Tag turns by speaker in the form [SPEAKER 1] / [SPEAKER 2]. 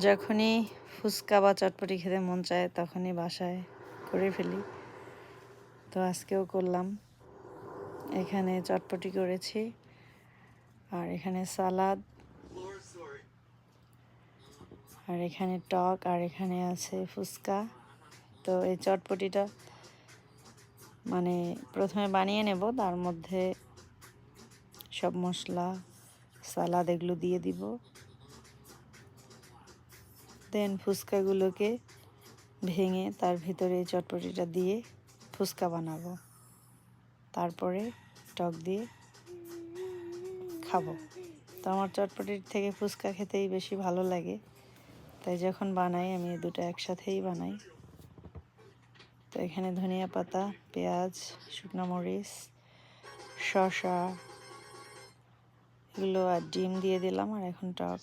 [SPEAKER 1] যখনই ফুচকা বা চটপটি খেতে মন চায় তখনই বাসায় করে ফেলি। তো আজকেও করলাম। এখানে চটপটি করেছি, আর এখানে সালাদ, আর এখানে টক, আর এখানে আছে ফুচকা। তো এই চটপটিটা মানে প্রথমে বানিয়ে নেব, তার মধ্যে সব মশলা, সালাদ এগুলো দিয়ে দিব। দেন ফুচকাগুলোকে ভেঙে তার ভিতরে এই চটপটিটা দিয়ে ফুচকা বানাবো, তারপরে টক দিয়ে খাবো। তো আমার চটপটির থেকে ফুচকা খেতেই বেশি ভালো লাগে, তাই যখন বানাই আমি দুটো একসাথেই বানাই। তো এখানে ধনিয়া পাতা, পেঁয়াজ, শুকনো মরিচ, শসা এগুলো আর ডিম দিয়ে দিলাম, আর এখন টক।